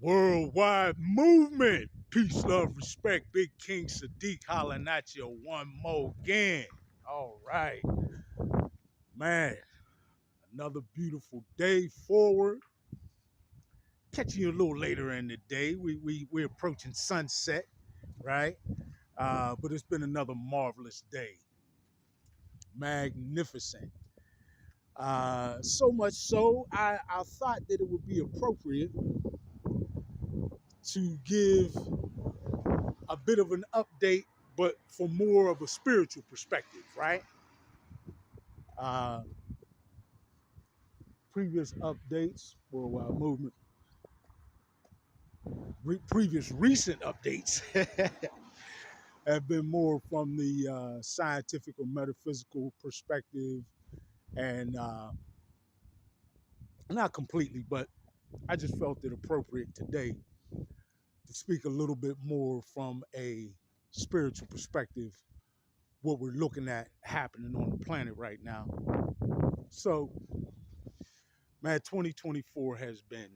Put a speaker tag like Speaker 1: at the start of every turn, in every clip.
Speaker 1: Worldwide movement. Peace, love, respect. Big King Sadiq hollering at you one more again. All right, man. Another beautiful day forward. Catching you a little later in the day. We're approaching sunset, right? But it's been another marvelous day. Magnificent. So much so, I thought that it would be appropriate to give a bit of an update, but from more of a spiritual perspective, right? Uh, Previous updates, worldwide movement, previous recent updates have been more from the scientific or metaphysical perspective, and not completely, but I just felt it appropriate today to speak a little bit more from a spiritual perspective, what we're looking at happening on the planet right now. So, man, 2024 has been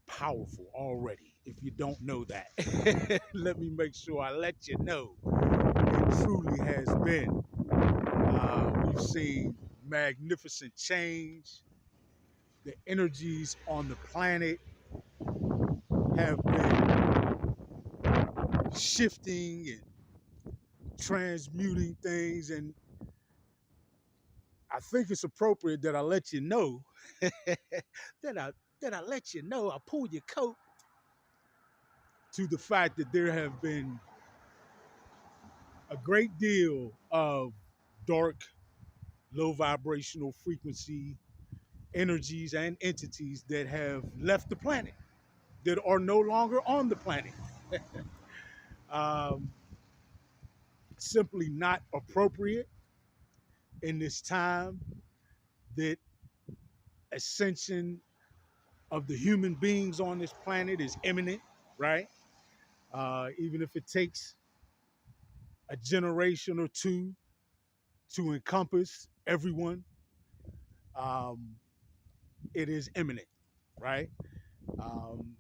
Speaker 1: powerful already. If you don't know that, let me make sure I let you know. It truly has been. We've seen magnificent change. The energies on the planet have been shifting and transmuting things. And I think it's appropriate that I let you know that I let you know, I pull your coat to the fact that there have been a great deal of dark, low vibrational frequency energies and entities that have left the planet, that are no longer on the planet. um, Simply not appropriate in this time that ascension of the human beings on this planet is imminent, right? Even if it takes a generation or two to encompass everyone, um, it is imminent, right? Um,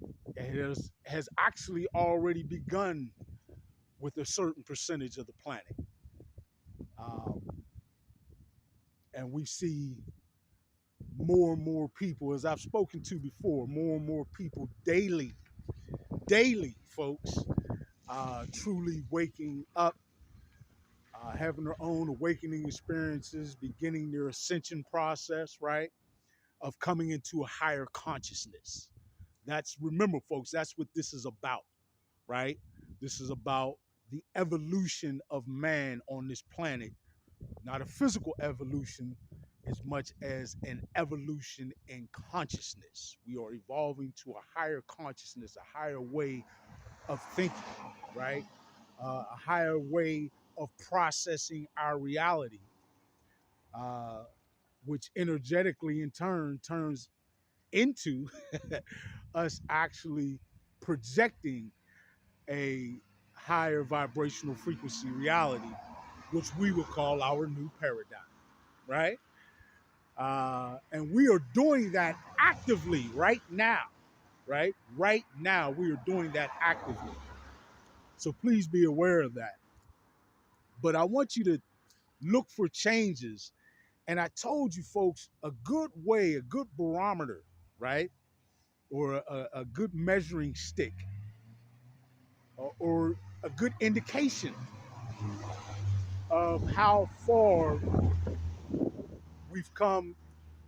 Speaker 1: has actually already begun with a certain percentage of the planet. Um, and we see more and more people, as I've spoken to before, more and more people daily, folks, truly waking up, having their own awakening experiences, beginning their ascension process, right? Of coming into a higher consciousness. Remember, folks, that's what this is about, right? This is about the evolution of man on this planet, not a physical evolution as much as an evolution in consciousness. We are evolving to a higher consciousness, a higher way of thinking, right? A higher way of processing our reality, uh, which energetically in turn turns into us actually projecting a higher vibrational frequency reality, which we would call our new paradigm, right? And we are doing that actively right now, right? Right now, we are doing that actively. So please be aware of that. But I want you to look for changes. And I told you folks, a good way, a good barometer, right? Or a good measuring stick, or a good indication of how far we've come.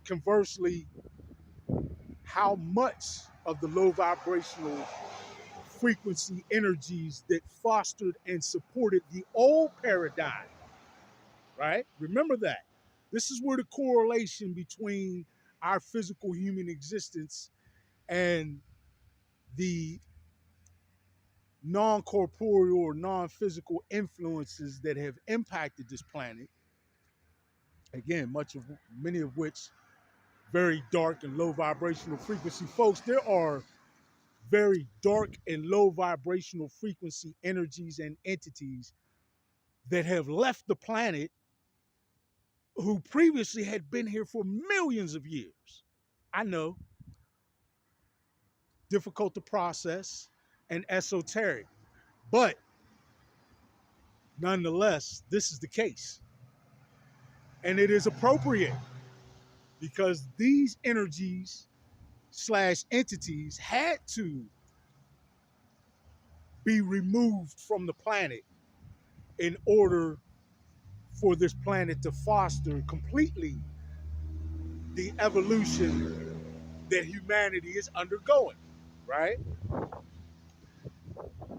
Speaker 1: Conversely, how much of the low vibrational frequency energies that fostered and supported the old paradigm, right? Remember that. This is where the correlation between our physical human existence and the non-corporeal or non-physical influences that have impacted this planet, again, many of which very dark and low vibrational frequency. Folks, there are very dark and low vibrational frequency energies and entities that have left the planet, who previously had been here for millions of years. I know. difficult to process, and esoteric. But nonetheless, this is the case. And it is appropriate because these energies slash entities had to be removed from the planet in order for this planet to foster completely the evolution that humanity is undergoing, right?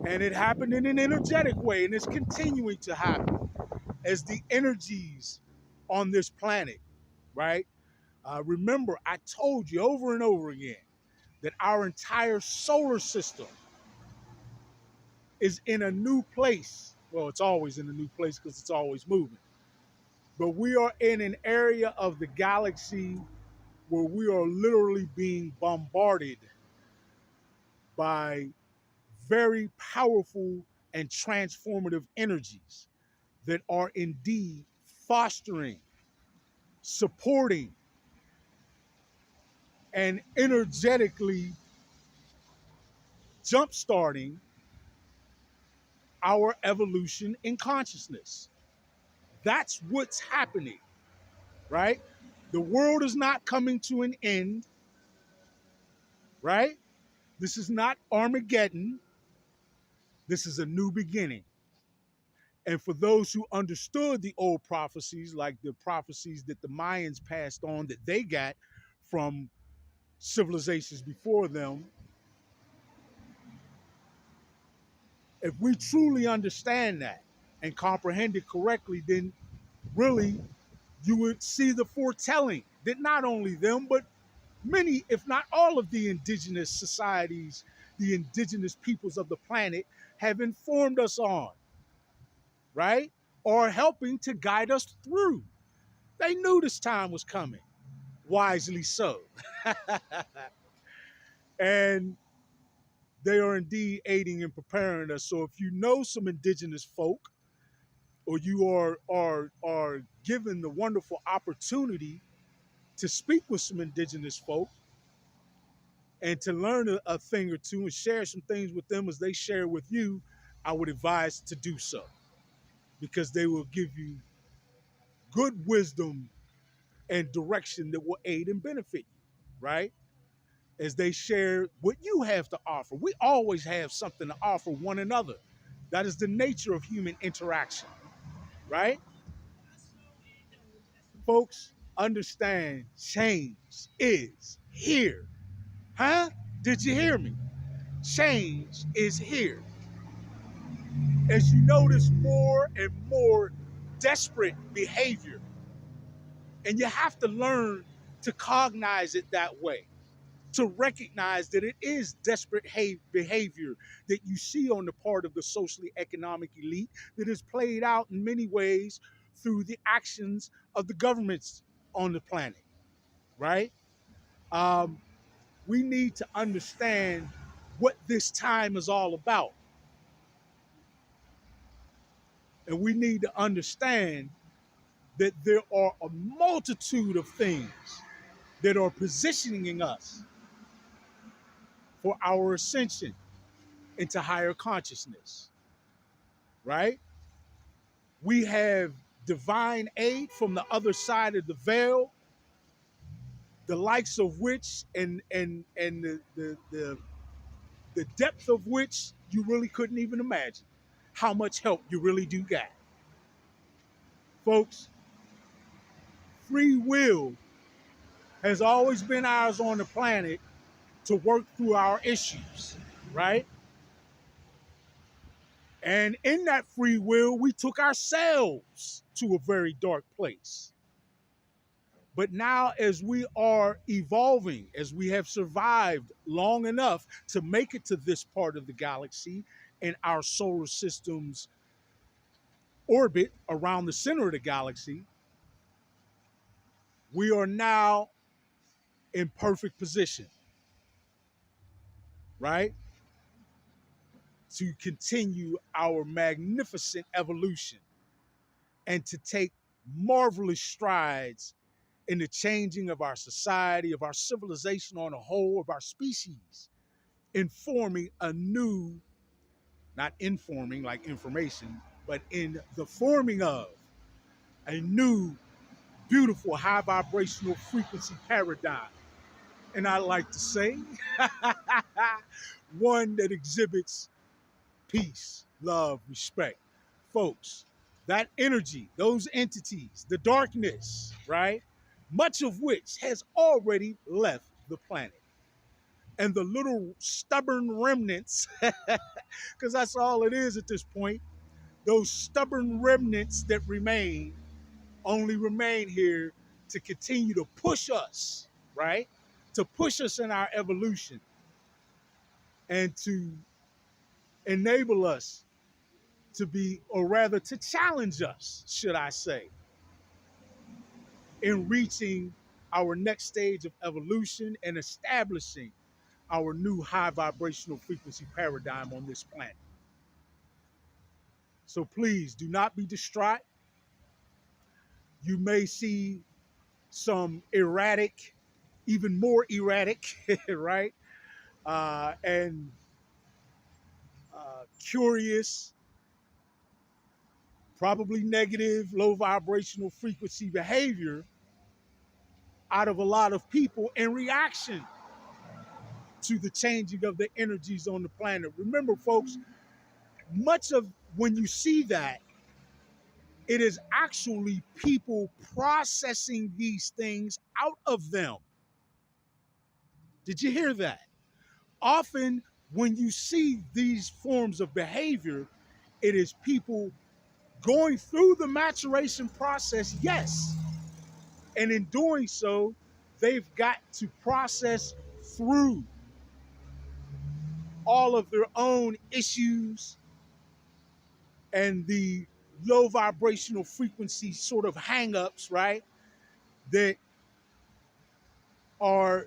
Speaker 1: And it happened in an energetic way, and it's continuing to happen as the energies on this planet, right? Remember, I told you over and over again that our entire solar system is in a new place. Well, it's always in a new place because it's always moving. But we are in an area of the galaxy where we are literally being bombarded by very powerful and transformative energies that are indeed fostering, supporting, and energetically jumpstarting our evolution in consciousness. That's what's happening, right? The world is not coming to an end, right? This is not Armageddon. This is a new beginning. And for those who understood the old prophecies, like the prophecies that the Mayans passed on that they got from civilizations before them, if we truly understand that and comprehend it correctly, then really you would see the foretelling that not only them, but many, if not all of the indigenous societies, the indigenous peoples of the planet have informed us on, right? Or helping to guide us through. They knew this time was coming, wisely so. And they are indeed aiding and preparing us. So if you know some indigenous folk, or you are given the wonderful opportunity to speak with some indigenous folk and to learn a thing or two and share some things with them as they share with you, I would advise to do so because they will give you good wisdom and direction that will aid and benefit you, right? As they share what you have to offer. We always have something to offer one another. That is the nature of human interaction, right? Folks, understand change is here. Huh? Did you hear me? Change is here. As you notice more and more desperate behavior, and you have to learn to cognize it that way, to recognize that it is desperate behavior that you see on the part of the socially economic elite that is played out in many ways through the actions of the governments on the planet, right? Um, we need to understand what this time is all about. And we need to understand that there are a multitude of things that are positioning us for our ascension into higher consciousness, right? We have divine aid from the other side of the veil, the likes of which and the depth of which you really couldn't even imagine how much help you really do get. Folks, free will has always been ours on the planet to work through our issues, right? And in that free will, we took ourselves to a very dark place. But now, as we are evolving, as we have survived long enough to make it to this part of the galaxy and our solar system's orbit around the center of the galaxy, we are now in perfect position, right? To continue our magnificent evolution and to take marvelous strides in the changing of our society, of our civilization on a whole, of our species, informing a new, not informing like information, but in the forming of a new, beautiful, high vibrational frequency paradigm. And I like to say, one that exhibits peace, love, respect. Folks, that energy, those entities, the darkness, right? Much of which has already left the planet. And the little stubborn remnants, because that's all it is at this point, those stubborn remnants that remain only remain here to continue to push us, right? To push us in our evolution and to enable us to be, or rather to challenge us, should I say, in reaching our next stage of evolution and establishing our new high vibrational frequency paradigm on this planet. So please do not be distraught. You may see some erratic, even more erratic, right? And curious, probably negative, low vibrational frequency behavior out of a lot of people in reaction to the changing of the energies on the planet. Remember, folks, much of when you see that, it is actually people processing these things out of them. Did you hear that? Often, when you see these forms of behavior, it is people going through the maturation process, yes. And in doing so, they've got to process through all of their own issues and the low vibrational frequency sort of hangups, right? That are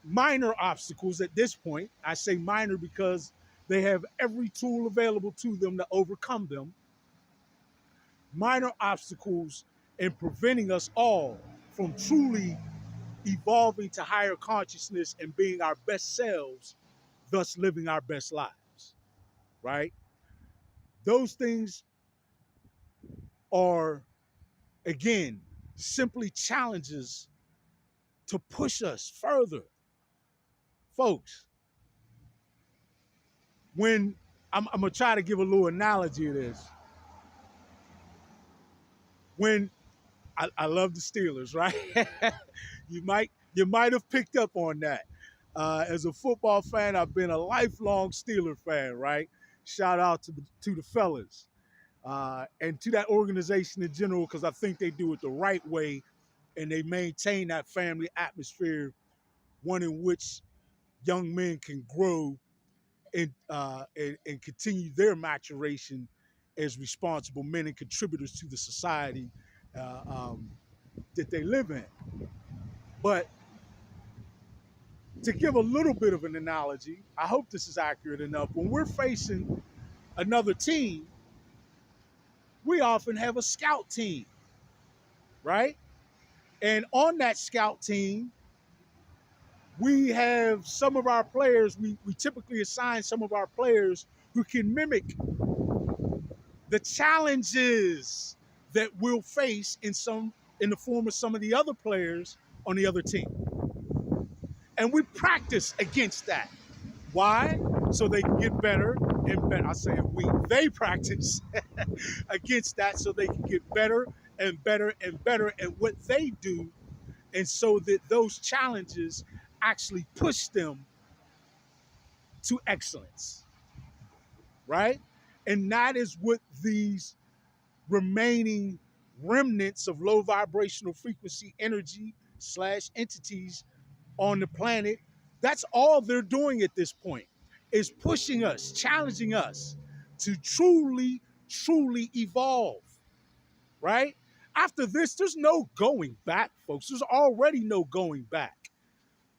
Speaker 1: minor obstacles at this point. I say minor because they have every tool available to them to overcome them. Minor obstacles in preventing us all from truly evolving to higher consciousness and being our best selves, thus living our best lives, right? Those things are, again, simply challenges to push us further. Folks, when I'm gonna try to give a little analogy of this. When I love the Steelers, right? you might have picked up on that. As a football fan, I've been a lifelong Steeler fan, right? Shout out to the fellas and to that organization in general, because I think they do it the right way and they maintain that family atmosphere, one in which young men can grow and continue their maturation as responsible men and contributors to the society uh, um, that they live in. But to give a little bit of an analogy, I hope this is accurate enough. When we're facing another team, we often have a scout team, right? And on that scout team, we have some of our players, we typically assign some of our players who can mimic the challenges that we'll face in the form of some of the other players on the other team. And we practice against that. Why? So they can get better and better. I say they practice against that so they can get better and better and better at what they do. And so that those challenges actually push them to excellence, right? And that is what these remaining remnants of low vibrational frequency energy / entities on the planet, that's all they're doing at this point, is pushing us, challenging us to truly, truly evolve, right? After this, there's no going back, folks. There's already no going back.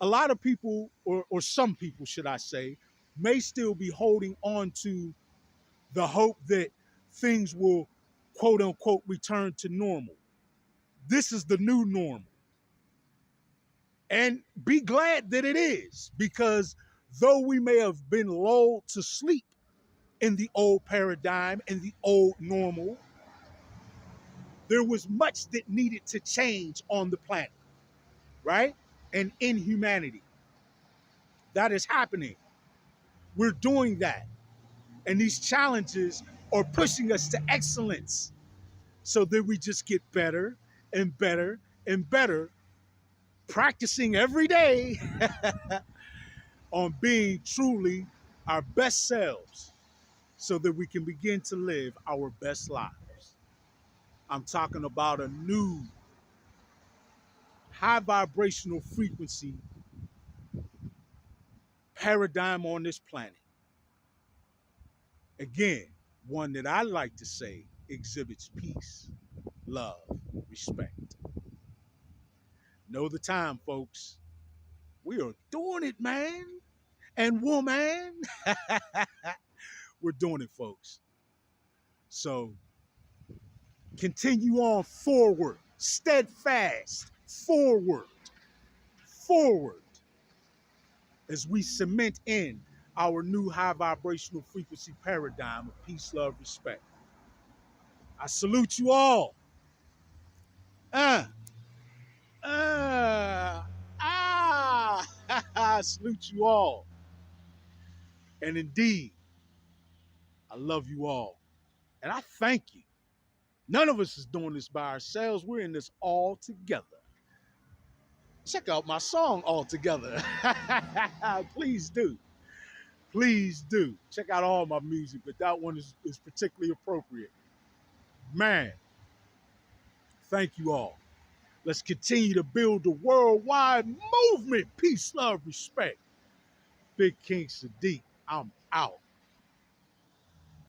Speaker 1: A lot of people, or some people, should I say, may still be holding on to the hope that things will, quote unquote, return to normal. This is the new normal. And be glad that it is, because Though we may have been lulled to sleep in the old paradigm, in the old normal, there was much that needed to change on the planet, right? And in humanity. That is happening. We're doing that. And these challenges are pushing us to excellence so that we just get better and better and better, practicing every day on being truly our best selves so that we can begin to live our best lives. I'm talking about a new high vibrational frequency paradigm on this planet. Again, one that I like to say exhibits peace, love, respect. Know the time, folks. We are doing it, man and woman. We're doing it, folks. So continue on forward, steadfast, forward, forward, as we cement in our new high vibrational frequency paradigm of peace, love, respect. I salute you all. Uh, uh, I salute you all. And indeed, I love you all. And I thank you. None of us is doing this by ourselves. We're in this all together. Check out my song all together. Please do. Please do. Check out all my music, but that one is particularly appropriate. Man, thank you all. Let's continue to build a worldwide movement. Peace, love, respect. Big King Sadiq, I'm out.